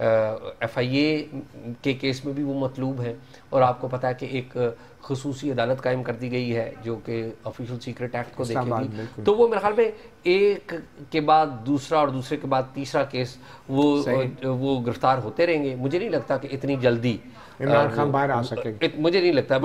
FIA کے case میں بھی وہ مطلوب ہیں، اور آپ کو پتہ ہے کہ ایک خصوصی عدالت قائم کر دی گئی ہے جو کہ آفیشل سیکرٹ ایکٹ کو دیکھے گی، تو وہ میرے خیال میں ایک کے بعد دوسرا اور دوسرے کے بعد تیسرا کیس وہ گرفتار ہوتے رہیں گے. مجھے نہیں لگتا کہ اتنی جلدی عمران خان باہر آ سکے گا. مجھے نہیں لگتا.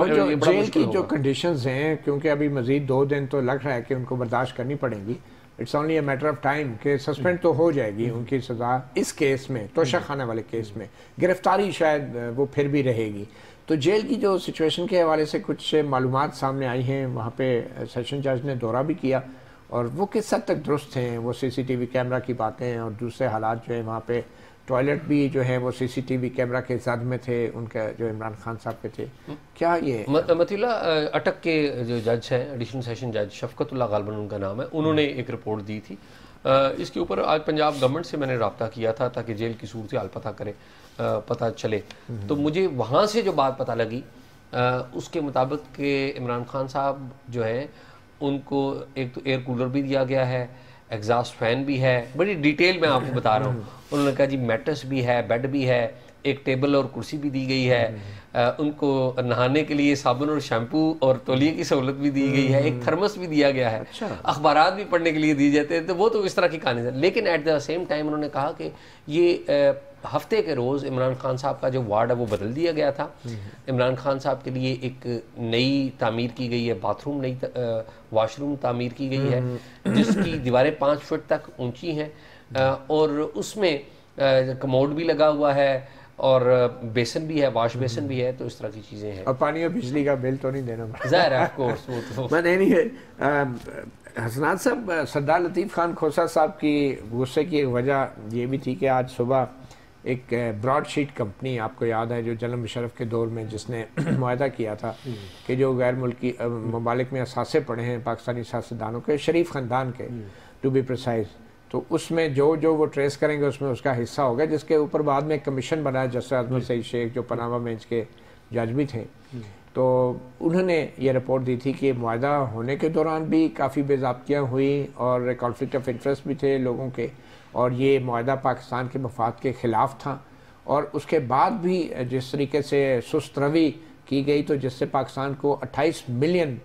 جیل کی جو کنڈیشنز ہیں، کیونکہ ابھی مزید 2 دن تو لگ رہا ہے کہ ان کو برداشت کرنی پڑیں گی. It's only a matter of time کہ سسپینڈ تو ہو جائے گی ان کی سزا اس کیس میں، توشہ خانہ والے کیس میں. گرفتاری شاید وہ پھر بھی رہے گی. تو جیل کی جو سچویشن کے حوالے سے کچھ معلومات سامنے آئی ہیں. وہاں پہ سیشن جج نے دورہ بھی کیا اور وہ کس حد تک درست ہیں. وہ CCTV کیمرہ کی باتیں اور دوسرے حالات جو ہیں، وہاں پہ ٹوائلٹ بھی جو ہے وہ CCTV کیمرہ کے زد میں تھے ان کے، جو عمران خان صاحب کے تھے. کیا یہ مطیع اللہ اٹک کے جو جج ہیں، ایڈیشنل سیشن جج شفقت اللہ غالباً ان کا نام ہے، انہوں نے ایک رپورٹ دی تھی. اس کے اوپر آج پنجاب گورنمنٹ سے میں نے رابطہ کیا تھا تاکہ جیل کی صورتحال پتہ چلے. تو مجھے وہاں سے جو بات پتہ لگی اس کے مطابق کہ عمران خان صاحب جو ہیں ان کو ایک تو ایئر کولر بھی دیا گیا ہے، ایگزاسٹ فین بھی ہے. بڑی ڈیٹیل میں آپ کو بتا رہا ہوں. انہوں نے کہا جی میٹرس بھی ہے، بیڈ بھی ہے، ایک ٹیبل اور کرسی بھی دی گئی ہے. ان کو نہانے کے لیے صابن اور شیمپو اور تولیے کی سہولت بھی دی گئی ہے. ایک تھرمس بھی دیا گیا ہے. اخبارات بھی پڑھنے کے لیے دی جاتے ہیں. تو وہ تو اس طرح کی کہانی ہے. لیکن ایٹ دا سیم ٹائم انہوں نے کہا کہ یہ ہفتے کے روز عمران خان صاحب کا جو وارڈ ہے وہ بدل دیا گیا تھا. عمران خان صاحب کے لیے ایک نئی تعمیر کی گئی ہے، باتھ روم، نئی واش روم تعمیر کی گئی ہے جس کی دیواریں 5 فٹ تک اونچی ہیں، اور اس میں کموڈ بھی لگا ہوا ہے اور بیسن بھی ہے، واش بیسن بھی ہے. تو اس طرح کی چیزیں ہیں. اور پانی اور بجلی کا بل تو نہیں دینا ظاہر ہے، آف کورس. وہ تو میں نہیں ہے. حسنات صاحب، سردار لطیف خان کھوسہ صاحب کی غصے کی ایک وجہ یہ بھی تھی کہ آج صبح ایک براڈ شیٹ کمپنی، آپ کو یاد ہے جو جنرل مشرف کے دور میں جس نے معاہدہ کیا تھا کہ جو غیر ملکی ممالک میں اثاثے پڑے ہیں پاکستانی سیاستدانوں کے، شریف خاندان کے ٹو بی پریسائز، تو اس میں جو وہ ٹریس کریں گے اس میں اس کا حصہ ہوگا، جس کے اوپر بعد میں کمیشن بنا جسٹس عظمت سعید شیخ جو پاناما بینچ کے جج بھی تھے. تو انہوں نے یہ رپورٹ دی تھی کہ معاہدہ ہونے کے دوران بھی کافی بے ضابطیاں ہوئی اور کانفلکٹ آف انٹرسٹ بھی تھے لوگوں کے، اور یہ معاہدہ پاکستان کے مفاد کے خلاف تھا. اور اس کے بعد بھی جس طریقے سے سست روی کی گئی تو جس سے پاکستان کو $28 ملین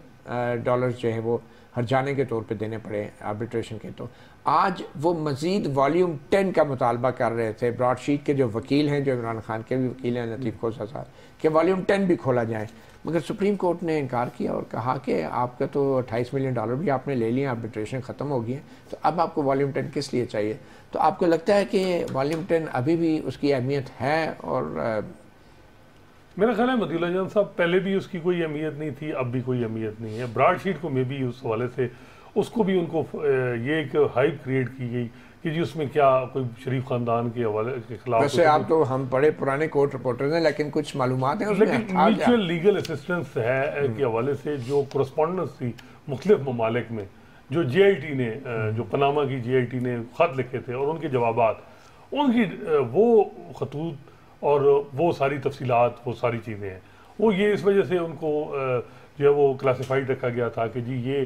جو ہیں وہ ہرجانے کے طور پہ دینے پڑے آربیٹریشن کے. تو آج وہ مزید والیوم 10 کا مطالبہ کر رہے تھے براڈ شیٹ کے جو وکیل ہیں، جو عمران خان کے بھی وکیل ہیں لطیف کھوسہ صاحب، کہ والیوم 10 بھی کھولا جائے. مگر سپریم کورٹ نے انکار کیا اور کہا کہ آپ کا تو $28 ملین بھی آپ نے لے لیا، آربیٹریشن ختم ہو گئی ہے، تو اب آپ کو والیوم 10 کس لیے چاہیے؟ تو آپ کو لگتا ہے کہ والیوم 10 ابھی بھی اس کی اہمیت ہے؟ اور میرا خیال ہے مطیع اللہ جان صاحب، پہلے بھی اس کی کوئی اہمیت نہیں تھی، اب بھی کوئی اہمیت نہیں ہے. براڈ شیٹ کو میں بھی اس حوالے سے اس کو بھی ان کو یہ ایک ہائپ کریٹ کی گئی کہ جی اس میں کیا کوئی شریف خاندان کے حوالے کے خلاف. ویسے آپ تو ہم بڑے پرانے کورٹ رپورٹرز ہیں، لیکن کچھ معلومات ہیں اس میں، لیکن میوچل لیگل اسسٹنس ہے کے حوالے سے جو کرسپونڈنس تھی مختلف ممالک میں، جو JIT نے، جو پاناما کی JIT نے خط لکھے تھے اور ان کے جوابات، ان کی وہ خطوط اور وہ ساری تفصیلات، وہ ساری چیزیں ہیں، وہ یہ اس وجہ سے ان کو جو ہے وہ کلاسیفائڈ رکھا گیا تھا کہ جی یہ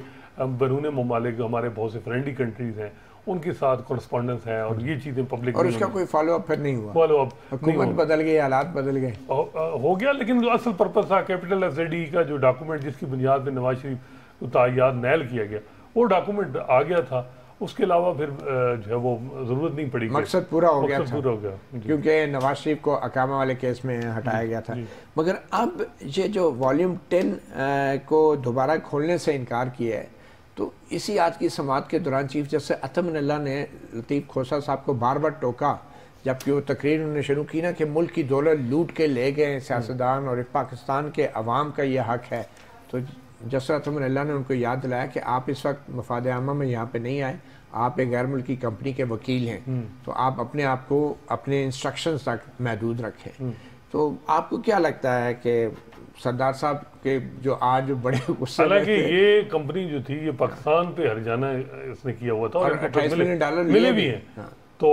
بیرون ممالک ہمارے بہت سے فرینڈلی کنٹریز ہیں، ان کے ساتھ کرسپونڈنس ہے اور یہ چیزیں پبلک. اور اس کا کوئی فالو اپ پھر نہیں ہوا، فالو اپ حکومت بدل گئی، حالات بدل گئے، ہو گیا. لیکن جو اصل پرپس تھا کیپٹل SID کا جو ڈاکومنٹ جس کی بنیاد پہ نواز شریف کو تعیاد نیل کیا گیا، وہ ڈاکومنٹ آ گیا تھا. اس کے علاوہ پھر جو ہے وہ ضرورت نہیں پڑی، مقصد پورا ہو گیا تھا کیونکہ نواز شریف کو اقامہ والے کیس میں ہٹایا گیا تھا. مگر اب یہ جو والیوم 10 کو دوبارہ کھولنے سے انکار کیا ہے، تو اسی آج کی سماعت کے دوران چیف جسٹس اطمن اللہ نے لطیف کھوسہ صاحب کو بار بار ٹوکا جبکہ وہ تقریر انہوں نے شروع کی نا کہ ملک کی دولت لوٹ کے لے گئے سیاستدان اور پاکستان کے عوام کا یہ حق ہے. تو جسٹس اطمن اللہ نے ان کو یاد دلایا کہ آپ اس وقت مفاد عامہ میں یہاں پہ نہیں آئے، آپ ایک غیر ملکی کمپنی کے وکیل ہیں، تو آپ اپنے آپ کو اپنے انسٹرکشنز تک محدود رکھیں. تو آپ کو کیا لگتا ہے کہ سردار صاحب کے جو آج بڑے غصے میں، حالانکہ یہ کمپنی جو تھی یہ پاکستان پہ ہرجانہ اس نے کیا ہوا تھا اور $28 ملین ملے بھی ہیں، تو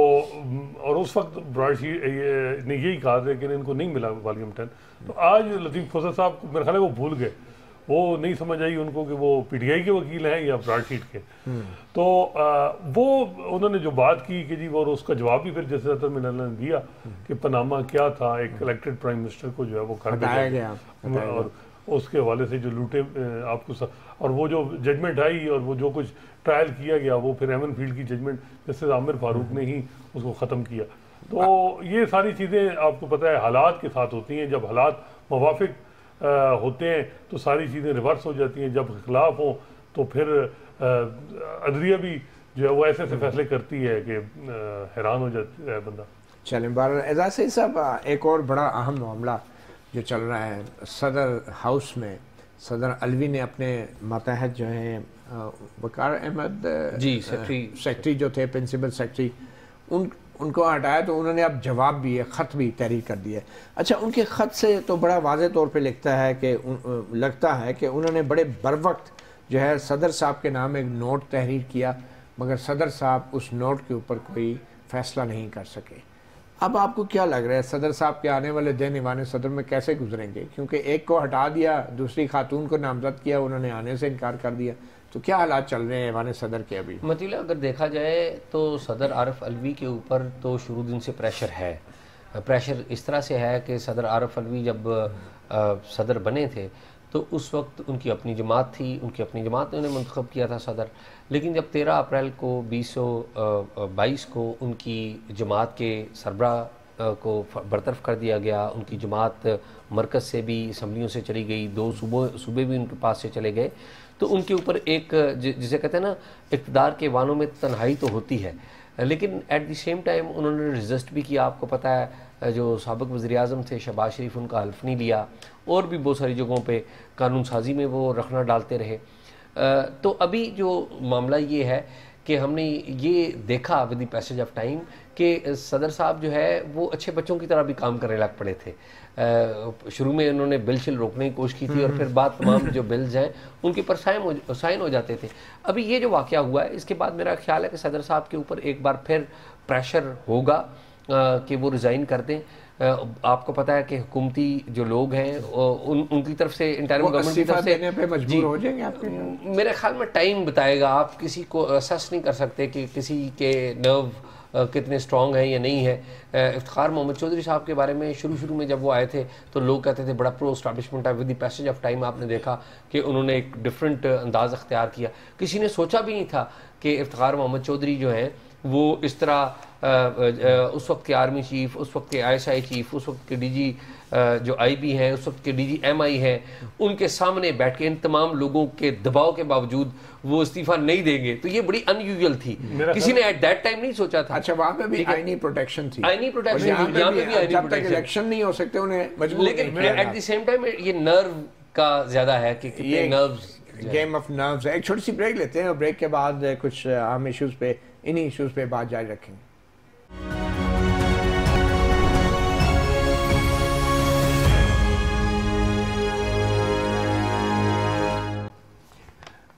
اور اس وقت براڈ شیٹ نے یہی کہا تھا کہ ان کو نہیں ملا والیوم 10. تو آج لطیف کھوسہ صاحب میرے خیال ہے وہ بھول گئے، وہ نہیں سمجھ آئی ان کو کہ وہ پی ٹی آئی کے وکیل ہیں یا براڈ شیٹ کے. تو وہ انہوں نے جو بات کی کہ جی وہ اس کا جواب بھی پھر جیسے عطر من اللہ نے دیا کہ پاناما کیا تھا, ایک الیکٹڈ پرائم منسٹر کو جو ہے وہ کر گیا اور اس کے حوالے سے جو لوٹے آپ کو اور وہ جو ججمنٹ آئی اور وہ جو کچھ ٹرائل کیا گیا وہ پھر ایمن فیلڈ کی ججمنٹ جیسے عامر فاروق نے ہی اس کو ختم کیا. تو یہ ساری چیزیں آپ کو پتہ ہے حالات کے ساتھ ہوتی ہیں, جب حالات موافق ہوتے ہیں تو ساری چیزیں ریورس ہو جاتی ہیں, جب خلاف ہوں تو پھر عدلیہ بھی جو ہے وہ ایسے ایسے فیصلے کرتی ہے کہ حیران ہو جاتا ہے بندہ. چلیں بہرحال اعجاز سعید صاحب, ایک اور بڑا اہم معاملہ جو چل رہا ہے صدر ہاؤس میں, صدر علوی نے اپنے ماتحت جو ہیں وقار احمد جی سیکٹری جو تھے پرنسپل سیکٹری, ان کو ہٹایا تو انہوں نے اب جواب بھی ہے, خط بھی تحریر کر دیا ہے. اچھا, ان کے خط سے تو بڑا واضح طور پہ لگتا ہے کہ انہوں نے بڑے بروقت جو ہے صدر صاحب کے نام ایک نوٹ تحریر کیا, مگر صدر صاحب اس نوٹ کے اوپر کوئی فیصلہ نہیں کر سکے. اب آپ کو کیا لگ رہا ہے صدر صاحب کے آنے والے دن ایوان صدر میں کیسے گزریں گے؟ کیونکہ ایک کو ہٹا دیا, دوسری خاتون کو نامزد کیا, انہوں نے آنے سے انکار کر دیا, تو کیا حالات چل رہے ہیں ایوان صدر کے ابھی؟ مطلب اگر دیکھا جائے تو صدر عارف علوی کے اوپر تو شروع دن سے پریشر ہے. پریشر اس طرح سے ہے کہ صدر عارف علوی جب صدر بنے تھے تو اس وقت ان کی اپنی جماعت تھی, ان کی اپنی جماعت نے انہیں منتخب کیا تھا صدر. لیکن جب 13 اپریل کو 2022 کو ان کی جماعت کے سربراہ کو برطرف کر دیا گیا, ان کی جماعت مرکز سے بھی اسمبلیوں سے چلی گئی, 2 صوبے بھی ان کے پاس سے چلے گئے, تو ان کے اوپر ایک جسے کہتے ہیں نا اقتدار کے وانوں میں تنہائی تو ہوتی ہے. لیکن ایٹ دی سیم ٹائم انہوں نے ریزسٹ بھی کیا. آپ کو پتہ ہے جو سابق وزیر اعظم تھے شہباز شریف, ان کا حلف نہیں لیا, اور بھی بہت ساری جگہوں پہ قانون سازی میں وہ رکھنا ڈالتے رہے. تو ابھی جو معاملہ یہ ہے کہ ہم نے یہ دیکھا with the passage of time کہ صدر صاحب جو ہے وہ اچھے بچوں کی طرح بھی کام کرنے لگ پڑے تھے. شروع میں انہوں نے بل شل روکنے کی کوشش کی تھی, اور پھر بعد تمام جو بلز ہیں ان کے پر سائن ہو جاتے تھے. ابھی یہ جو واقعہ ہوا ہے اس کے بعد میرا خیال ہے کہ صدر صاحب کے اوپر ایک بار پھر پریشر ہوگا کہ وہ ریزائن کر دیں. آپ کو پتہ ہے کہ حکومتی جو لوگ ہیں ان کی طرف سے انٹرم گورنمنٹ کی طرف سے مجبور ہو جائیں گے آپ کے, میرے خیال میں ٹائم بتائے گا. آپ کسی کو اسیس نہیں کر سکتے کہ کسی کے نرو کتنے اسٹرانگ ہیں یا نہیں ہے. افتخار محمد چودھری صاحب کے بارے میں شروع میں جب وہ آئے تھے تو لوگ کہتے تھے بڑا پرو اسٹیبلشمنٹ ہے. With the passage of time آپ نے دیکھا کہ انہوں نے ایک ڈفرینٹ انداز اختیار کیا. کسی نے سوچا بھی نہیں تھا کہ افتخار محمد چودھری جو ہیں وہ اس طرح اس وقت کے آرمی چیف, اس وقت کے ISI چیف, اس وقت کے DG جو IB ہیں, اس وقت کے DG MI ہیں, ان کے سامنے بیٹھ کے ان تمام لوگوں کے دباؤ کے باوجود وہ استعفیٰ نہیں دیں گے. تو یہ بڑی ان یوزول تھی, کسی نے ایٹ دیٹ ٹائم نہیں سوچا تھا. اچھا, وہاں پہ بھی آئینی پروٹیکشن تھی, آئینی پروٹیکشن, یہاں پہ بھی آئینی جب تک الیکشن نہیں ہو سکتے انہیں مجبور. لیکن ایٹ دی سیم ٹائم یہ نرو کا زیادہ ہے کہ کتنے نروز, گیم آف نروز. ایک چھوٹی سی بریک لیتے ہیں اور بریک کے بعد کچھ عام ایشوز پہ, انہی ایشوز پہ بات جاری رکھیں گے.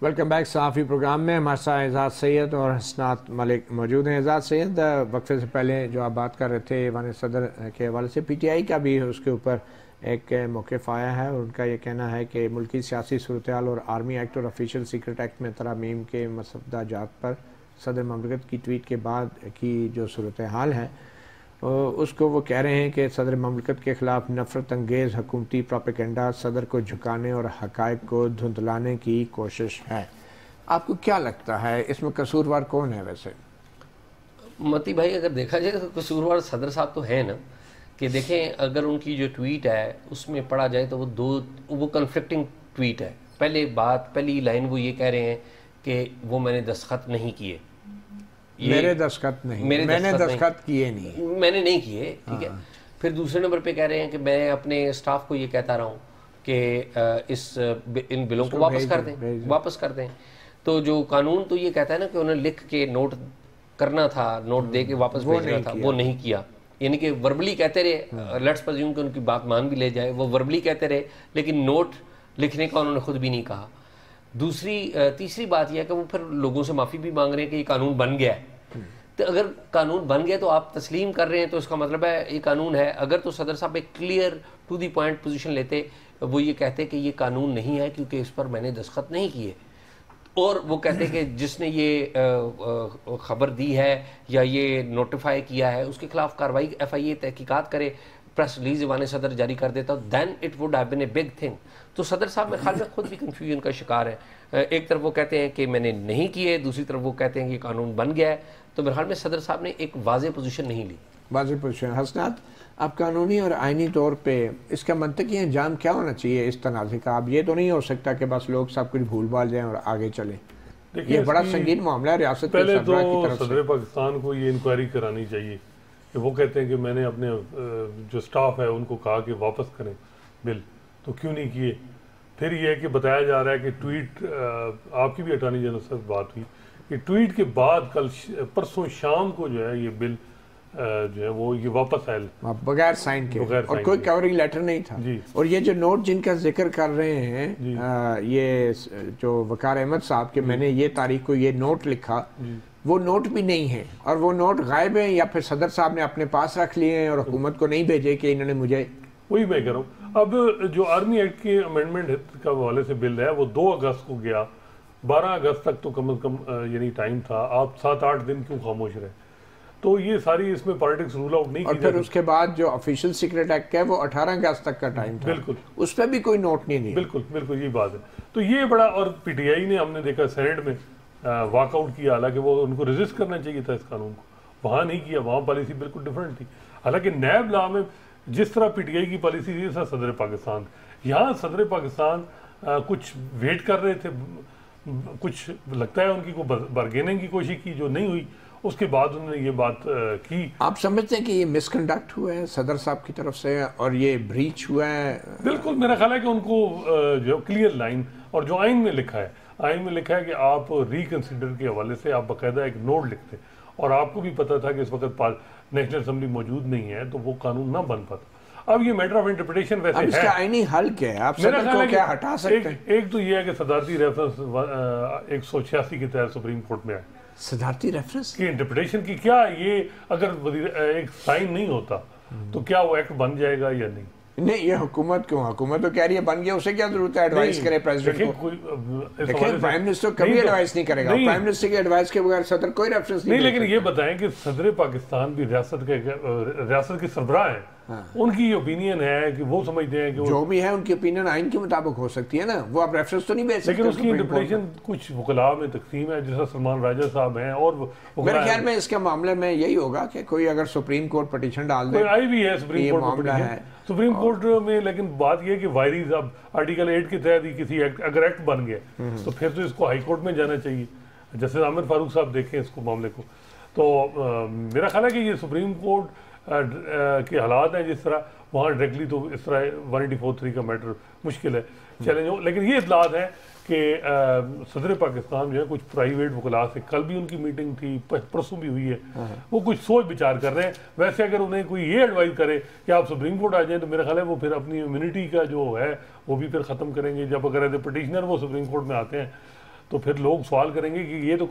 Welcome back. صحافی پروگرام میں ہمارے ساتھ اعجاز سید اور حسنات ملک موجود ہیں. اعجاز سید, وقفے سے پہلے جو آپ بات کر رہے تھے ایوان صدر کے حوالے سے, PTI کا بھی اس کے اوپر ایک موقف آیا ہے, اور ان کا یہ کہنا ہے کہ ملکی سیاسی صورتحال اور آرمی ایکٹ اور آفیشیل سیکرٹ ایکٹ میں ترامیم کے مسودہ جات پر صدر مملکت کی ٹویٹ کے بعد کی جو صورتحال ہے اس کو وہ کہہ رہے ہیں کہ صدر مملکت کے خلاف نفرت انگیز حکومتی پروپیگنڈا صدر کو جھکانے اور حقائق کو دھندلانے کی کوشش ہے. آپ کو کیا لگتا ہے اس میں قصوروار کون ہے ویسے؟ متی بھائی, اگر دیکھا جائے تو قصوروار صدر صاحب تو ہیں نا, کہ دیکھیں اگر ان کی جو ٹویٹ ہے اس میں پڑھا جائے تو وہ کنفلکٹنگ ٹویٹ ہے. پہلی لائن وہ یہ کہہ رہے ہیں کہ وہ میں نے دستخط نہیں کیے, میرے دستخط نہیں, میں نے دستخط کیے نہیں, میں نے نہیں کیے, ٹھیک ہے. پھر دوسرے نمبر پہ کہہ رہے ہیں کہ میں اپنے اسٹاف کو یہ کہتا رہا ہوں کہ ان بلوں کو واپس کر دیں. تو جو قانون تو یہ کہتا ہے نا کہ انہیں لکھ کے نوٹ کرنا تھا, نوٹ دے کے واپس بھیجنا تھا, وہ نہیں کیا. یعنی کہ وربلی کہتے رہے, لیٹس پرزیوم کہ ان کی بات مان بھی لے جائے, وہ وربلی کہتے رہے لیکن نوٹ لکھنے کا انہوں نے خود بھی نہیں کہا. تیسری بات یہ ہے کہ وہ پھر لوگوں سے معافی بھی مانگ رہے ہیں کہ یہ قانون بن گیا ہے. تو اگر قانون بن گیا تو آپ تسلیم کر رہے ہیں تو اس کا مطلب ہے یہ قانون ہے. اگر تو صدر صاحب ایک clear to the point position لیتے, وہ یہ کہتے کہ یہ قانون نہیں ہے کیونکہ اس پر میں نے دستخط نہیں کیے, اور وہ کہتے کہ جس نے یہ خبر دی ہے یا یہ نوٹیفائی کیا ہے اس کے خلاف کارروائی FIA تحقیقات کرے, پریس ریلیز ایوان صدر جاری کر دیتا, then it would have been a big thing. تو صدر صاحب میرے خیال میں خود بھی کنفیوژن کا شکار ہیں. ایک طرف وہ کہتے ہیں کہ میں نے نہیں کیے, دوسری طرف وہ کہتے ہیں کہ یہ قانون بن گیا ہے. تو میرے خیال میں صدر صاحب نے ایک واضح پوزیشن نہیں لی. واضح پوزیشن. حسنات, اب قانونی اور آئینی طور پہ اس کا منطقی انجام کیا ہونا چاہیے اس تنازع کا؟ اب یہ تو نہیں ہو سکتا کہ بس لوگ سب کچھ بھول بھال جائیں اور آگے چلیں. یہ بڑا سنگین معاملہ ہے ریاست کے سربراہ کی طرف سے. صدر پاکستان کو یہ انکوائری کرانی چاہیے کہ وہ کہتے ہیں کہ میں نے اپنے جو سٹاف ہے ان کو کہا کہ واپس کریں بل, تو کیوں نہیں کیے؟ پھر یہ ہے کہ بتایا جا رہا ہے کہ ٹویٹ, آپ کی بھی اٹارنی جنرل سے بات ہوئی کہ ٹویٹ کے بعد کل پرسوں شام کو جو ہے یہ بل جو ہے وہ یہ واپس آئے بغیر سائن کے, اور کوئی کورنگ لیٹر نہیں تھا. اور یہ جو نوٹ جن کا ذکر کر رہے ہیں یہ جو وقار احمد صاحب کے میں نے یہ تاریخ کو یہ نوٹ لکھا, وہ نوٹ بھی نہیں ہے, اور وہ نوٹ غائب ہیں یا پھر صدر صاحب نے اپنے پاس رکھ لیے ہیں اور حکومت کو نہیں بھیجے کہ انہوں نے مجھے. وہی میں کہہ رہا ہوں. اب جو آرمی ایکٹ کے امینڈمنٹ کا حوالے سے بل ہے وہ 2 اگست کو گیا, 12 اگست تک تو کم از کم یعنی ٹائم تھا, آپ 7-8 دن کیوں خاموش رہے؟ تو یہ ساری اس میں پالیٹکس رول آؤٹ نہیں کی. اور پھر اس کے بعد جو آفیشیل سیکرٹ ایکٹ ہے وہ 18 اگست تک کا ٹائم تھا, بالکل اس پہ بھی کوئی نوٹ نہیں. بالکل یہی بات ہے. تو یہ بڑا, اور PTI نے ہم نے دیکھا سینیٹ میں واک آؤٹ کیا, حالانکہ وہ ان کو ریزسٹ کرنا چاہیے تھا اس قانون کو, وہاں نہیں کیا, وہاں پالیسی بالکل ڈفرینٹ تھی. حالانکہ نیب لا میں جس طرح PTI کی پالیسی تھی, جیسا صدر پاکستان, یہاں صدر پاکستان کچھ ویٹ کر رہے تھے, کچھ لگتا ہے ان کی کو برگیننگ کی کوشش کی جو نہیں ہوئی, اس کے بعد انہوں نے یہ بات کی. آپ سمجھتے ہیں کہ یہ مس کنڈکٹ ہوا ہے صدر صاحب کی طرف سے اور یہ بریچ ہوا ہے؟ بالکل, میرا خیال ہے کہ ان کو جو کلیئر لائن, اور جو آئین میں لکھا ہے کہ آپ ریکنسیڈر کے حوالے سے آپ باقاعدہ ایک نوٹ لکھتے, اور آپ کو بھی پتا تھا کہ اس وقت نیشنل اسمبلی موجود نہیں ہے تو وہ قانون نہ بن پاتا. اب یہ میٹر آف انٹرپریٹیشن ویسے ہے, اب اس کا آئینی حل کیا ہے؟ آپ صدر کو کیا ہٹا سکتے ہیں؟ ایک تو یہ ہے کہ صدارتی ریفرنس 186 کے تحت سپریم کورٹ میں آئے. صدارتی ریفرنس کی انٹرپریٹیشن کی کیا, یہ اگر ایک سائن نہیں ہوتا تو کیا وہ ایکٹ بن جائے گا یا نہیں؟ نہیں, یہ حکومت کیوں, حکومت تو کہہ رہی ہے بن گیا, اسے کیا ضرورت ہے ایڈوائز کرے پریزیڈنٹ کو؟ دیکھیں پرائم منسٹر کبھی ایڈوائز نہیں کرے گا, پرائم منسٹر کی ایڈوائز کے بغیر صدر کوئی ریفرنس نہیں. لیکن یہ بتائیں کہ صدر پاکستان بھی ریاست کے سربراہ ہیں, ان کی اوپینین ہے کہ وہ سمجھتے ہیں کہ جو بھی ہے ان کی اوپینین آئین کے مطابق ہو سکتی ہے نا, وہ آپ ریفرنس تو نہیں بھیج سکتے. لیکن اس کی انٹرپریٹیشن کچھ وکلاء میں تقسیم ہے, جیسا سلمان راجہ صاحب ہیں, اور میرے خیال میں اس کے معاملے میں یہی ہوگا کہ کوئی اگر سپریم کورٹ پٹیشن ڈال دے, آئی بھی ہے سپریم کورٹ میں, لیکن بات یہ ہے کہ وائریز اب آرٹیکل 8 کے تحت ہی کسی اگر ایکٹ بن گیا تو پھر تو اس کو ہائی کورٹ میں جانا چاہیے, جیسے عامر فاروق صاحب دیکھیں اس کو معاملے کو. تو میرا خیال ہے کہ یہ سپریم کورٹ کے حالات ہیں جس طرح, وہاں ڈائریکٹلی تو اس طرح 184(3) کا میٹر مشکل ہے, چیلنج ہو. لیکن یہ اطلاعات ہیں کہ صدر پاکستان جو ہے کچھ پرائیویٹ وکلاء سے, کل بھی ان کی میٹنگ تھی, پرسوں بھی ہوئی ہے, وہ کچھ سوچ بچار کر رہے ہیں. ویسے اگر انہیں کوئی یہ ایڈوائز کرے کہ آپ سپریم کورٹ آ جائیں تو میرا خیال ہے وہ پھر اپنی امیونٹی کا جو ہے وہ بھی پھر ختم کریں گے. جب اگر ایز اے پٹیشنر وہ سپریم کورٹ میں آتے ہیں تو پھر لوگ سوال کریں گے کہ یہ تو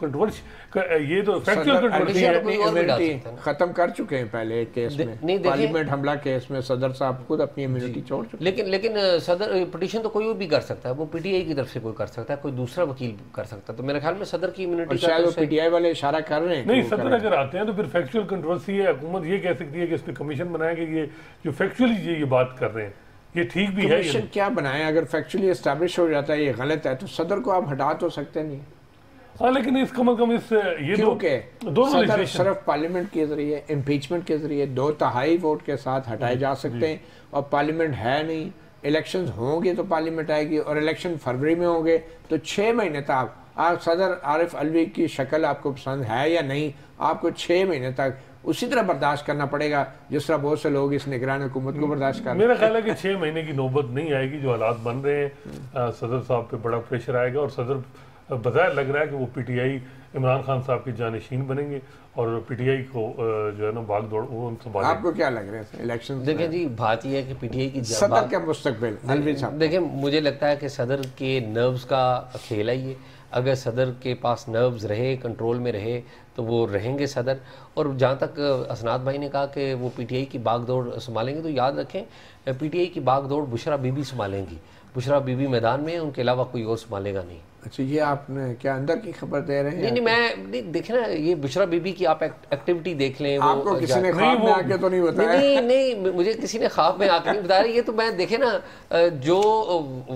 یہ تو فیکچوئل کنٹروورسی ہے. ختم کر چکے ہیں پہلے ایک کیس میں, پارلیمنٹ حملہ کیس میں صدر صاحب خود اپنی امیونٹی چھوڑ چکے. لیکن صدر پٹیشن تو کوئی بھی کر سکتا ہے, وہ PTI کی طرف سے کوئی کر سکتا ہے, کوئی دوسرا وکیل کر سکتا ہے. تو میرے خیال میں صدر کی امیونٹی شاید وہ PTI والے اشارہ کر رہے ہیں. نہیں, صدر اگر آتے ہیں تو پھر فیکچوئل کنٹروورسی ہے, حکومت یہ کہہ سکتی ہے کہ اس پہ کمیشن بنائے کہ یہ جو فیکچولی یہ بات کر رہے ہیں یہ ٹھیک بھی ہے. کمیشن کیا بنائے, اگر فیکچولی اسٹیبلش ہو جاتا ہے یہ غلط ہے تو صدر کو آپ ہٹا تو سکتے نہیں. ہاں, لیکن اس کم از کم اس یہ کیونکہ صدر صرف پارلیمنٹ کے ذریعے, امپیچمنٹ کے ذریعے 2/3 ووٹ کے ساتھ ہٹائے جا سکتے ہیں, اور پارلیمنٹ ہے نہیں. الیکشنز ہوں گے تو پارلیمنٹ آئے گی, اور الیکشن فروری میں ہوں گے تو 6 مہینے تک صدر عارف علوی کی شکل آپ کو پسند ہے یا نہیں, آپ کو 6 مہینے تک اسی طرح برداشت کرنا پڑے گا جس طرح بہت سے لوگ اس نگران حکومت کو برداشت کر رہے ہیں. میرا خیال ہے کہ 6 مہینے کی نوبت نہیں آئے گی. جو حالات بن رہے ہیں صدر صاحب پہ بڑا پریشر آئے گا, اور صدر بظاہر لگ رہا ہے کہ وہ PTI عمران خان صاحب کے جانشین بنیں گے, اور PTI کو جو ہے نا بھاگ دوڑ وہ ان سے بھاگے. آپ کو کیا لگ رہا ہے الیکشن؟ دیکھیں جی, بات یہ ہے کہ PTI کی صدر کا مستقبل, دیکھیں مجھے لگتا ہے کہ صدر کے نروز کا کھیل ہے یہ. اگر صدر کے پاس نروز رہے, کنٹرول میں رہے, تو وہ رہیں گے صدر. اور جہاں تک اسناد بھائی نے کہا کہ وہ پی ٹی آئی کی باغ دوڑ سنبھالیں گے، تو یاد رکھیں پی ٹی آئی کی باغ دوڑ بشرا بی بی سنبھالیں گی. بشرا بی بی میدان میں، ان کے علاوہ کوئی اور سنبھالے گا نہیں. اچھا، یہ آپ نے کیا اندر کی خبر دے رہے ہیں؟ نہیں میں دیکھیں نا، یہ بشرا بی بی کی آپ ایکٹیویٹی دیکھ لیں. آپ کو کسی نے خواب میں آ کے تو نہیں بتایا؟ نہیں مجھے کسی نے خواب میں آ کے نہیں بتایا. یہ تو میں دیکھیں نا، جو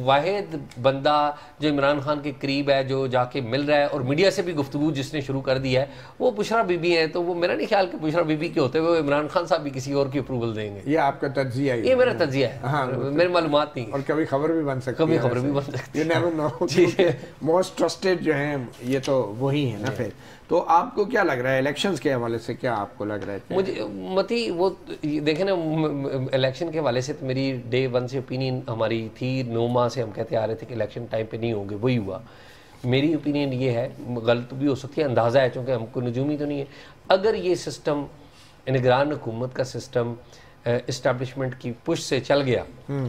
واحد بندہ جو عمران خان کے قریب ہے، جو جا کے مل رہا ہے اور میڈیا سے بھی گفتگو جس نے شروع کر دی ہے، وہ بشرا بی بی ہیں. تو وہ میرا نہیں خیال کہ بشرا بی بی کے ہوتے ہوئے عمران خان صاحب بھی کسی اور کی اپروول دیں گے. یہ آپ کا تجزیہ ہے؟ یہ میرا تجزیہ ہے، میری معلومات نہیں. اور کبھی خبر بھی بن سکتی ہے، کبھی خبر بھی بن سکتی ہے. You never know. Most trusted جو ہیں یہ تو وہی ہیں نا. پھر تو آپ کو کیا لگ رہا ہے الیکشنز کے حوالے سے، کیا آپ کو لگ رہا ہے؟ مجھے متی وہ دیکھیں نا، الیکشن کے حوالے سے تو میری ڈے ون سے اوپینین ہماری تھی. 9 ماہ سے ہم کہتے آ رہے تھے کہ الیکشن ٹائم پہ نہیں ہوں گے، وہی ہوا. میری اوپینین یہ ہے، غلط بھی ہو سکتی ہے، اندازہ ہے چونکہ ہم کو نجومی تو نہیں ہے. اگر یہ سسٹم نگران حکومت کا سسٹم اسٹیبلشمنٹ کی پش سے چل گیا،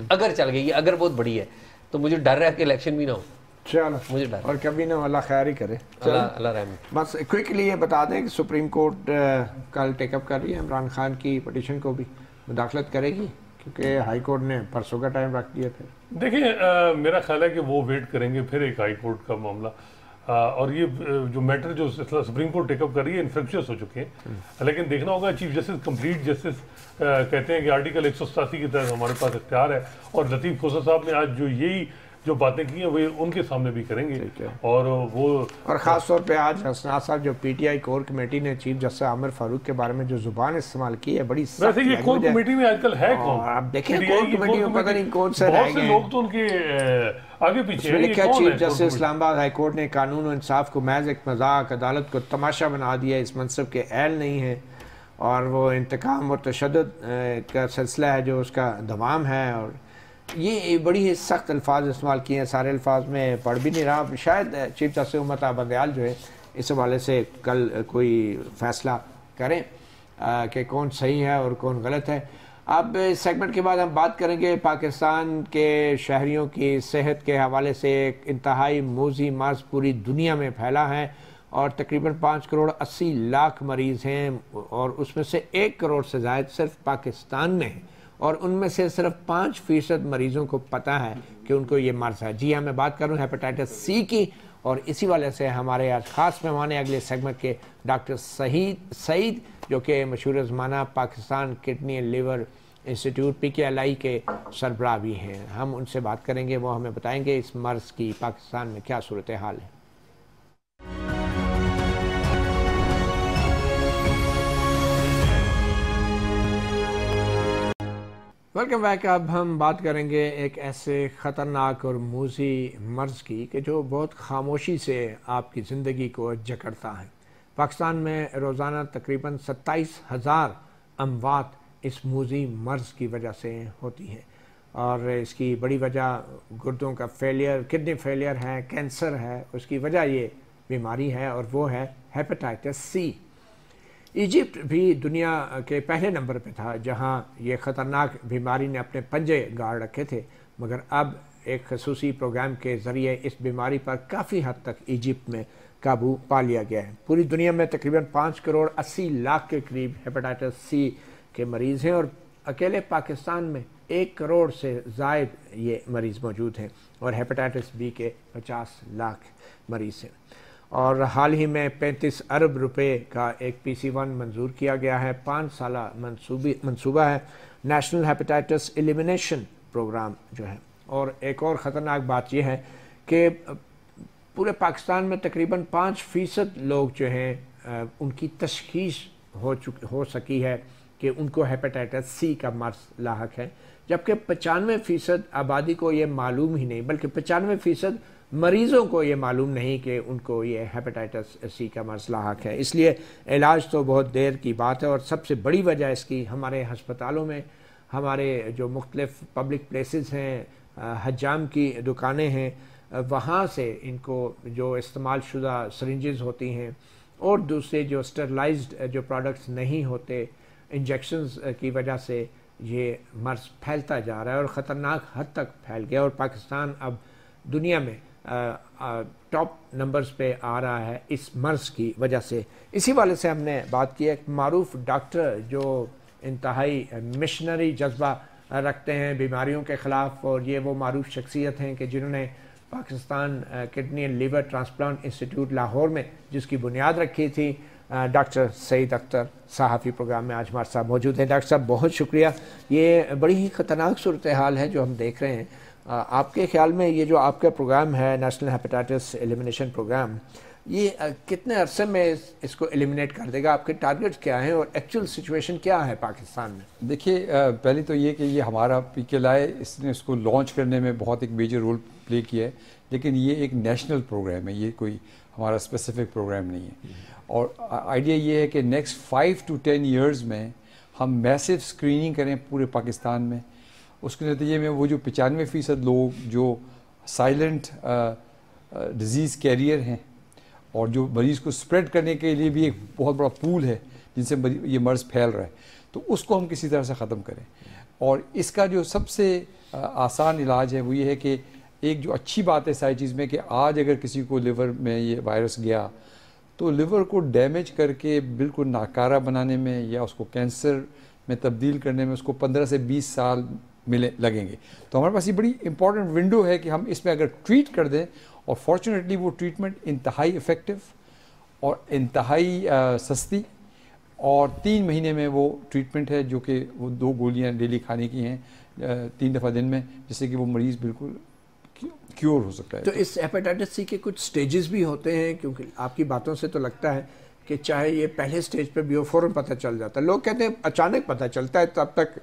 اگر چل گئی، یہ اگر بہت بڑی ہے، تو مجھے ڈر ہے کہ الیکشن بھی نہ ہو. چلو مجھے ڈر، اور کبھی نہ اللہ خیر ہی کرے. اللہ رحم. بس کوئکلی یہ بتا دیں کہ سپریم کورٹ کل ٹیک اپ کر رہی ہے عمران خان کی پٹیشن کو بھی مداخلت کرے گی، کیونکہ ہائی کورٹ نے پرسوں کا ٹائم رکھ دیا. پھر دیکھیں میرا خیال ہے کہ وہ ویٹ کریں گے پھر ایک ہائی کورٹ کا معاملہ. اور یہ جو میٹر جو سپریم کورٹ ٹیک اپ کر رہی ہے انفیکشس ہو چکے ہیں، لیکن دیکھنا ہوگا چیف جسٹس کمپلیٹ جسٹس کہتے ہیں کہ آرٹیکل 187 کی تحت ہمارے پاس اختیار ہے. اور لطیف کھوسا صاحب نے آج جو یہی جو باتیں کی ہیں وہ ان کے سامنے بھی کریں گے. اور خاص طور پہ آج اسناد صاحب جو P T I core committee نے چیف جسٹس عامر فاروق کے بارے میں جو زبان استعمال کی ہے، بڑی سخت. ویسے یہ کور کمیٹی میں آج کل ہے کون؟ آپ دیکھیں کور کمیٹی میں پتہ نہیں کون سے رہ گئے ہیں، بہت سے لوگ تو ان کے آگے پیچھے ہیں. لکھا چیف جسٹس اسلام آباد ہائی کورٹ نے قانون و انصاف کو محض ایک مذاق، عدالت کو تماشا بنا دیا، اس منصب کے اہل نہیں ہیں، اور وہ انتقام اور تشدد کا سلسلہ ہے جو اس کا دوام ہے. اور یہ بڑی سخت الفاظ استعمال کیے ہیں. سارے الفاظ میں پڑھ بھی نہیں رہا. شاید چیف جسٹس امت بندیال جو ہے اس حوالے سے کل کوئی فیصلہ کریں کہ کون صحیح ہے اور کون غلط ہے. اب اس سیگمنٹ کے بعد ہم بات کریں گے پاکستان کے شہریوں کی صحت کے حوالے سے. ایک انتہائی موذی مرض پوری دنیا میں پھیلا ہے اور تقریباً 5 کروڑ 80 لاکھ مریض ہیں، اور اس میں سے 1 کروڑ سے زائد صرف پاکستان میں ہیں، اور ان میں سے صرف 5% مریضوں کو پتہ ہے کہ ان کو یہ مرض ہے. جی ہاں، میں بات کر رہا ہوں ہیپاٹائٹس سی کی، اور اسی والے سے ہمارے آج خاص مہمان ہیں اگلے سیگمنٹ کے ڈاکٹر سعید، جو کہ مشہور زمانہ Pakistan kidney and liver institute PKLI کے سربراہ بھی ہیں. ہم ان سے بات کریں گے، وہ ہمیں بتائیں گے اس مرض کی پاکستان میں کیا صورتحال ہے. Welcome back. اب ہم بات کریں گے ایک ایسے خطرناک اور موذی مرض کی کہ جو بہت خاموشی سے آپ کی زندگی کو جکڑتا ہے. پاکستان میں روزانہ تقریباً 27,000 اموات اس موذی مرض کی وجہ سے ہوتی ہیں، اور اس کی بڑی وجہ گردوں کا فیلئر، کڈنی فیلئر ہے، کینسر ہے. اس کی وجہ یہ بیماری ہے اور وہ ہے ہیپاٹائٹس سی. ایجپٹ بھی دنیا کے پہلے نمبر پہ تھا جہاں یہ خطرناک بیماری نے اپنے پنجے گاڑ رکھے تھے، مگر اب ایک خصوصی پروگرام کے ذریعے اس بیماری پر کافی حد تک ایجپٹ میں قابو پا لیا گیا ہے. پوری دنیا میں تقریباً 5 کروڑ 80 لاکھ کے قریب ہیپاٹائٹس سی کے مریض ہیں، اور اکیلے پاکستان میں 1 کروڑ سے زائد یہ مریض موجود ہیں، اور ہیپاٹائٹس بی کے 50 لاکھ مریض ہیں. اور حال ہی میں 35 ارب روپے کا ایک PC1 منظور کیا گیا ہے. 5 سالہ منصوبہ ہے نیشنل ہیپاٹائٹس ایلیمینیشن پروگرام جو ہے. اور ایک اور خطرناک بات یہ ہے کہ پورے پاکستان میں تقریباً 5% لوگ جو ہیں ان کی تشخیص ہو سکی ہے کہ ان کو ہیپاٹائٹس سی کا مرض لاحق ہے، جبکہ 95% آبادی کو یہ معلوم ہی نہیں، بلکہ 95% مریضوں کو یہ معلوم نہیں کہ ان کو یہ ہیپاٹائٹس سی کا مرض لاحق ہے. اس لیے علاج تو بہت دیر کی بات ہے، اور سب سے بڑی وجہ اس کی ہمارے ہسپتالوں میں، ہمارے جو مختلف پبلک پلیسز ہیں، حجام کی دکانیں ہیں، وہاں سے ان کو جو استعمال شدہ سرنجز ہوتی ہیں اور دوسرے جو اسٹرلائزڈ جو پروڈکٹس نہیں ہوتے، انجیکشنز کی وجہ سے یہ مرض پھیلتا جا رہا ہے اور خطرناک حد تک پھیل گیا. اور پاکستان اب دنیا میں ٹاپ نمبرز پہ آ رہا ہے اس مرض کی وجہ سے. اسی والے سے ہم نے بات کی. ایک معروف ڈاکٹر جو انتہائی مشنری جذبہ رکھتے ہیں بیماریوں کے خلاف, اور یہ وہ معروف شخصیت ہیں کہ جنہوں نے Pakistan kidney and liver transplant institute Lahore میں جس کی بنیاد رکھی تھی. ڈاکٹر سعید اختر صحافی پروگرام میں آج ہمارے ساتھ موجود ہیں. ڈاکٹر صاحب بہت شکریہ. یہ بڑی ہی خطرناک صورتحال ہے جو ہم دیکھ رہے ہیں. آپ کے خیال میں یہ جو آپ کا پروگرام ہے نیشنل ہیپیٹائٹس ایلیمینیشن پروگرام, یہ کتنے عرصے میں اس کو ایلیمینیٹ کر دے گا؟ آپ کے ٹارگیٹس کیا ہیں اور ایکچوئل سچویشن کیا ہے پاکستان میں؟ دیکھیے پہلے تو یہ کہ یہ ہمارا PKLI اس نے اس کو لانچ کرنے میں بہت ایک میجر رول پلے کیا ہے, لیکن یہ ایک نیشنل پروگرام ہے, یہ کوئی ہمارا اسپیسیفک پروگرام نہیں ہے. اور آئیڈیا یہ ہے کہ نیکسٹ 5 to 10 ایئرز میں ہم میسو اسکریننگ کریں پورے پاکستان میں. اس کے نتیجے میں وہ جو 95% لوگ جو سائلنٹ ڈیزیز کیریئر ہیں اور جو مریض کو اسپریڈ کرنے کے لیے بھی ایک بہت بڑا پول ہے جن سے یہ مرض پھیل رہا ہے, تو اس کو ہم کسی طرح سے ختم کریں. اور اس کا جو سب سے آسان علاج ہے وہ یہ ہے کہ ایک جو اچھی بات ہے ساری چیز میں کہ آج اگر کسی کو لیور میں یہ وائرس گیا تو لیور کو ڈیمیج کر کے بالکل ناکارہ بنانے میں یا اس کو کینسر میں تبدیل کرنے میں اس کو 15 سے 20 سال لگیں گے. تو ہمارے پاس یہ بڑی امپورٹنٹ ونڈو ہے کہ ہم اس میں اگر ٹریٹ کر دیں, اور فارچونیٹلی وہ ٹریٹمنٹ انتہائی افیکٹو اور انتہائی سستی, اور 3 مہینے میں وہ ٹریٹمنٹ ہے جو کہ وہ 2 گولیاں ڈیلی کھانے کی ہیں 3 دفعہ دن میں, جس سے کہ وہ مریض بالکل کیور ہو سکتا ہے. تو اس ہیپیٹائٹس سی کے کچھ سٹیجز بھی ہوتے ہیں؟ کیونکہ آپ کی باتوں سے تو لگتا ہے کہ چاہے یہ پہلے سٹیج پہ بھی ہو فوراً پتہ چل جاتا ہے. لوگ کہتے ہیں اچانک پتہ چلتا ہے, تب تک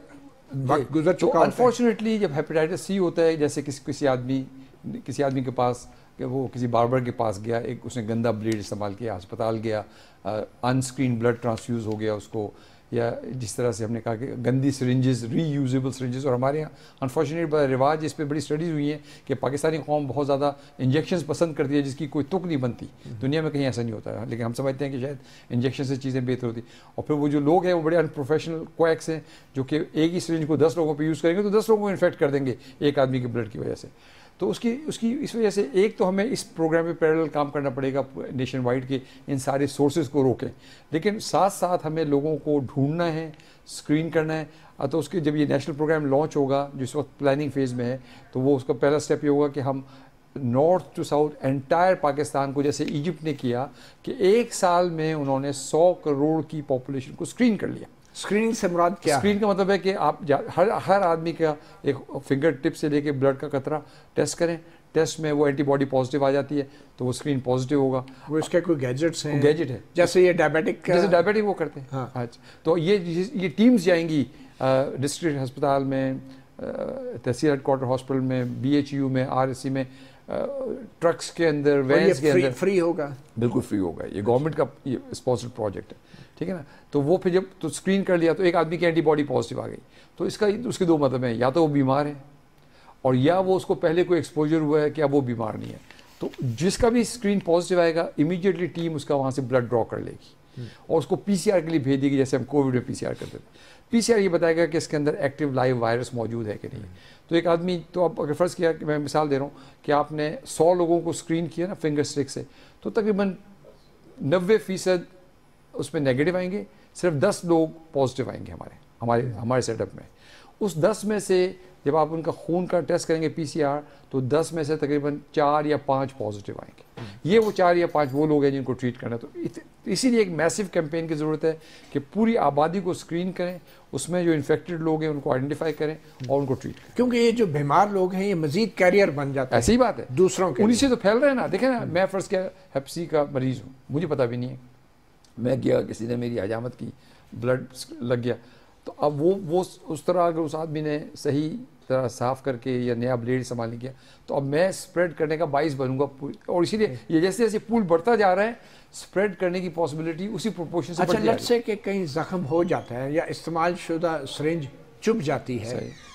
وقت گزر چکا ہوتا ہے. انفارچونیٹلی جب ہیپیٹائٹس سی ہوتا ہے, جیسے کسی آدمی کے پاس کہ وہ کسی باربر کے پاس گیا, ایک اس نے گندا بلیڈ استعمال کیا, ہسپتال گیا, انسکرین بلڈ ٹرانسفیوز ہو گیا اس کو, یا جس طرح سے ہم نے کہا کہ گندی سرنجز, ری یوزیبل سرنجز. اور ہمارے یہاں انفارچونیٹ بڑا رواج, اس پہ بڑی اسٹڈیز ہوئی ہیں کہ پاکستانی قوم بہت زیادہ انجیکشنز پسند کرتی ہے جس کی کوئی تک نہیں بنتی. دنیا میں کہیں ایسا نہیں ہوتا ہے, لیکن ہم سمجھتے ہیں کہ شاید انجیکشن سے چیزیں بہتر ہوتی. اور پھر وہ جو لوگ ہیں وہ بڑے انپروفیشنل کویکس ہیں جو کہ ایک ہی سرنج کو 10 لوگوں پہ یوز کریں گے تو 10 لوگوں کو انفیکٹ کر دیں گے ایک آدمی کے بلڈ کی وجہ سے. تو اس وجہ سے ایک تو ہمیں اس پروگرام پہ پیرالل کام کرنا پڑے گا نیشن وائڈ کے ان سارے سورسز کو روکیں, لیکن ساتھ ساتھ ہمیں لوگوں کو ڈھونڈنا ہے, اسکرین کرنا ہے. تو اس کے جب یہ نیشنل پروگرام لانچ ہوگا جو اس وقت پلاننگ فیز میں ہے, تو وہ اس کا پہلا اسٹیپ یہ ہوگا کہ ہم north to south entire Pakistan کو, جیسے ایجپٹ نے کیا کہ 1 سال میں انہوں نے 100 کروڑ کی پاپولیشن کو اسکرین کر لیا. اسکریننگ سے مراد کیا؟ اسکرین کا مطلب ہے کہ آپ ہر آدمی کا ایک فنگر ٹپ سے لے کے بلڈ کا قطرہ ٹیسٹ کریں, ٹیسٹ میں وہ اینٹی باڈی پازیٹیو آ جاتی ہے تو وہ اسکرین پازیٹیو ہوگا. وہ اس کے کوئی گیجٹس ہیں؟ گیجٹ ہے, جیسے یہ ڈائبیٹک وہ کرتے ہیں. اچھا, تو یہ ٹیمز جائیں گی ڈسٹرکٹ ہسپتال میں, تحصیل ہیڈ کوارٹر ہاسپٹل میں, BHU میں, RSC میں, ٹرکس کے اندر, وینس کے اندر. فری ہوگا؟ بالکل فری ہوگا. یہ گورنمنٹ کا اسپانسرڈ پروجیکٹ ہے, ٹھیک ہے نا. تو وہ پھر جب تو اسکرین کر لیا تو ایک آدمی کی اینٹی باڈی پازیٹیو آ گئی, تو اس کے 2 مطلب ہیں, یا تو وہ بیمار ہے اور یا وہ اس کو پہلے کوئی ایکسپوجر ہوا ہے کہ اب وہ بیمار نہیں ہے. تو جس کا بھی اسکرین پازیٹیو آئے گا امیڈیٹلی ٹیم اس کا وہاں سے بلڈ ڈرا کر لے گی اور اس کو PCR کے لیے بھیج دے گی, جیسے ہم کووڈ میں PCR کرتے تھے. PCR یہ بتائے گا کہ اس کے اندر ایکٹیو لائیو وائرس موجود ہے کہ نہیں. تو ایک آدمی, تو آپ اگر فرض کیا کہ میں مثال دے رہا ہوں کہ آپ نے 100 لوگوں کو اسکرین کیا نا فنگر اسٹک سے, تو تقریباً 90% اس میں نیگیٹو آئیں گے, صرف 10 لوگ پازیٹیو آئیں گے ہمارے سیٹ اپ میں. اس 10 میں سے جب آپ ان کا خون کا ٹیسٹ کریں گے PCR, تو 10 میں سے تقریباً 4 یا 5 پازیٹیو آئیں گے. یہ وہ 4 یا 5 وہ لوگ ہیں جن کو ٹریٹ کرنا ہے. تو اسی لیے ایک میسو کیمپین کی ضرورت ہے کہ پوری آبادی کو اسکرین کریں, اس میں جو انفیکٹڈ لوگ ہیں ان کو آئیڈینٹیفائی کریں اور ان کو ٹریٹ کریں, کیونکہ یہ جو بیمار لوگ ہیں یہ مزید کیریئر بن جاتے ہیں. ایسی بات ہے, دوسروں کے انہیں سے تو پھیل رہے ہیں نا. دیکھیں نا, میں فرض کیا ہیپ سی کا مریض ہوں, مجھے پتہ بھی نہیں ہے, میں گیا کسی نے میری حجامت کی, بلڈ لگ گیا, تو اب وہ اس طرح اگر اس آدمی نے صحیح طرح صاف کر کے یا نیا بلیڈ استعمال نہیں کیا تو اب میں اسپریڈ کرنے کا باعث بنوں گا. اور اسی لیے یہ جیسے جیسے پول بڑھتا جا رہا ہے اسپریڈ کرنے کی پاسبلٹی اسی پروپورشن سے بڑھ جائے گی. اچھا, لٹ سے کہ کہیں زخم ہو جاتا ہے یا استعمال شدہ سرنج چبھ جاتی ہے,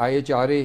IHRA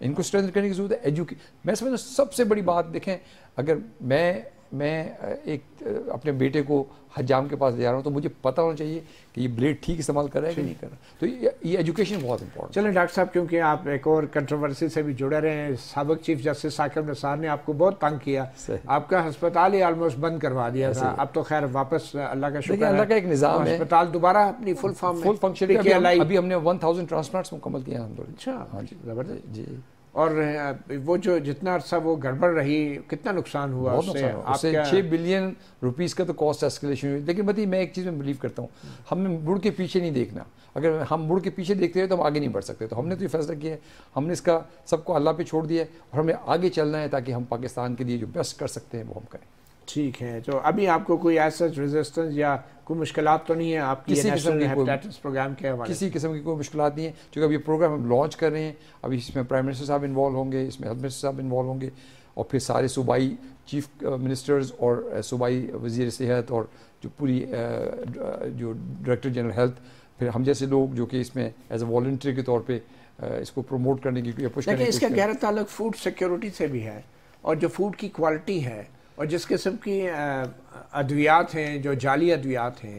ان کو اسٹرینتھ کرنے کی ضرورت ہے. میں سمجھتا ہوں سب سے بڑی بات دیکھیں, اگر میں ایک اپنے بیٹے کو حجام کے پاس لے جا رہا ہوں تو مجھے پتہ ہونا چاہیے کہ یہ بلیڈ ٹھیک استعمال کر رہا ہے کہ نہیں کر رہا. تو یہ ایجوکیشن بہت امپورٹنٹ. چلیں ڈاکٹر صاحب, کیونکہ آپ ایک اور کنٹروورسی سے بھی جڑے رہے ہیں, سابق چیف جسٹس ثاقب نثار نے آپ کو بہت تنگ کیا, آپ کا ہسپتال ہی آلموسٹ بند کروا دیا تھا. اب تو خیر واپس اللہ کا شکر ہے, اللہ کا ایک نظام ہے, ہسپتال دوبارہ اپنی فل فنکشن. ابھی ہم نے 1000 ٹرانسپلانٹس مکمل کیا الحمدللہ. اچھا, ہاں جی, زبردست. جی. اور وہ جو جتنا عرصہ وہ گڑبڑ رہی, کتنا نقصان ہوا اس سے؟ آپ سے 6 بلین روپیز کا تو کاسٹ اسکیلیشن ہوئی. لیکن بتائیے میں ایک چیز میں بلیو کرتا ہوں, ہم نے مڑ کے پیچھے نہیں دیکھنا. اگر ہم مڑ کے پیچھے دیکھتے ہیں تو ہم آگے نہیں بڑھ سکتے. تو ہم نے تو یہ فیصلہ کیا ہے, ہم نے اس کا سب کو اللہ پہ چھوڑ دیا ہے, اور ہمیں آگے چلنا ہے تاکہ ہم پاکستان کے لیے جو بیسٹ کر سکتے ہیں وہ ہم کریں. ٹھیک ہے. تو ابھی آپ کو کوئی ایسا ریزسٹنس یا کوئی مشکلات تو نہیں ہے آپ کی نیشنل ہیپیٹائٹس پروگرام کے حوالے؟ کسی قسم کی کوئی مشکلات نہیں ہے, چونکہ اب یہ پروگرام ہم لانچ کر رہے ہیں. ابھی اس میں پرائم منسٹر صاحب انوالو ہوں گے, اس میں ہیلتھ منسٹر صاحب انوالو ہوں گے, اور پھر سارے صوبائی چیف منسٹرز اور صوبائی وزیر صحت اور جو پوری جو ڈائریکٹر جنرل ہیلتھ, پھر ہم جیسے لوگ جو کہ اس میں ایز اے والنٹری کے طور پہ اس کو پروموٹ کرنے کی اپروچ کرنے کی. اس کا گہرا تعلق فوڈ سیکیورٹی سے بھی ہے, اور جو فوڈ کی کوالٹی ہے, اور جس قسم کی ادویات ہیں جو جعلی ادویات ہیں,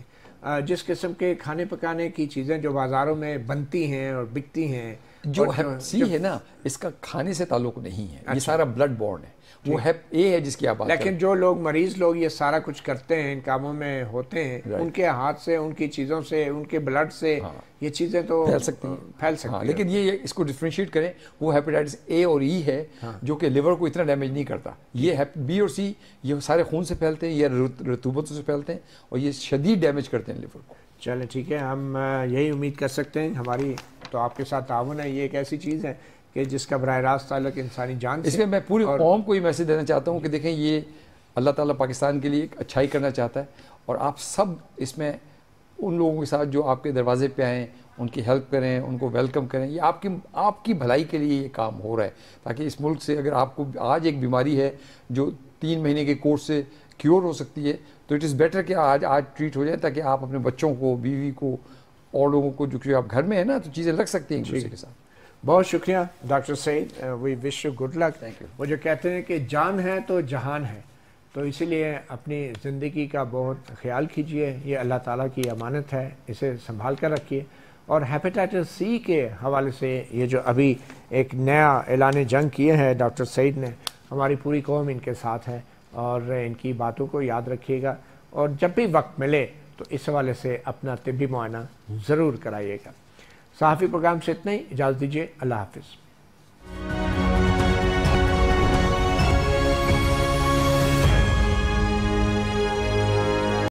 جس قسم کے کھانے پکانے کی چیزیں جو بازاروں میں بنتی ہیں اور بکتی ہیں, جو ہیپ سی ہے نا, اس کا کھانے سے تعلق نہیں ہے, یہ سارا بلڈ بورن ہے. وہ ہیپ اے ہے جس کی آپ بات کریں. لیکن جو لوگ مریض لوگ یہ سارا کچھ کرتے ہیں, ان کاموں میں ہوتے ہیں, ان کے ہاتھ سے, ان کی چیزوں سے, ان کے بلڈ سے یہ چیزیں تو پھیل سکتی ہیں. لیکن یہ اس کو ڈفرینشیٹ کریں, وہ ہیپیٹائٹس اے اور ای ہے جو کہ لیور کو اتنا ڈیمیج نہیں کرتا. یہ بی اور سی یہ سارے خون سے پھیلتے ہیں, یہ رطوبتوں سے پھیلتے ہیں, اور یہ شدید ڈیمیج کرتے ہیں لیور کو. چلیں ٹھیک ہے, ہم یہی امید کر سکتے ہیں. ہماری تو آپ کے ساتھ تعاون ہے. یہ ایک ایسی چیز ہے کہ جس کا براہ راست تعلق انسانی جان سے. اس میں میں پوری قوم کو یہ میسج دینا چاہتا ہوں کہ دیکھیں, یہ اللہ تعالیٰ پاکستان کے لیے ایک اچھائی کرنا چاہتا ہے, اور آپ سب اس میں ان لوگوں کے ساتھ جو آپ کے دروازے پہ آئیں, ان کی ہیلپ کریں, ان کو ویلکم کریں. یہ آپ کی بھلائی کے لیے یہ کام ہو رہا ہے, تاکہ اس ملک سے اگر آپ کو آج ایک بیماری ہے جو 3 مہینے کے کورس سے کیور ہو سکتی ہے, تو اٹ از بیٹر کہ آج ٹریٹ ہو جائے, تاکہ آپ اپنے بچوں کو, بیوی کو, اور لوگوں کو جو کہ آپ گھر میں ہیں نا, تو چیزیں لگ سکتی ہیں ایک دوسرے کے ساتھ. بہت شکریہ doctor Saeed, we wish you good luck. وہ جو کہتے ہیں کہ جان ہے تو جہان ہے, تو اسی لیے اپنی زندگی کا بہت خیال کیجئے. یہ اللہ تعالیٰ کی امانت ہے, اسے سنبھال کر رکھیے. اور ہیپیٹائٹس سی کے حوالے سے یہ جو ابھی ایک نیا اعلان جنگ کیے ہیں ڈاکٹر سعید نے, ہماری پوری قوم ان کے ساتھ ہے, اور ان کی باتوں کو یاد رکھیے گا, اور جب بھی وقت ملے تو اس حوالے سے اپنا طبی معائنہ ضرور کرائیے گا. صحافی پروگرام سے اتنا ہی, اجازت دیجیے, اللہ حافظ.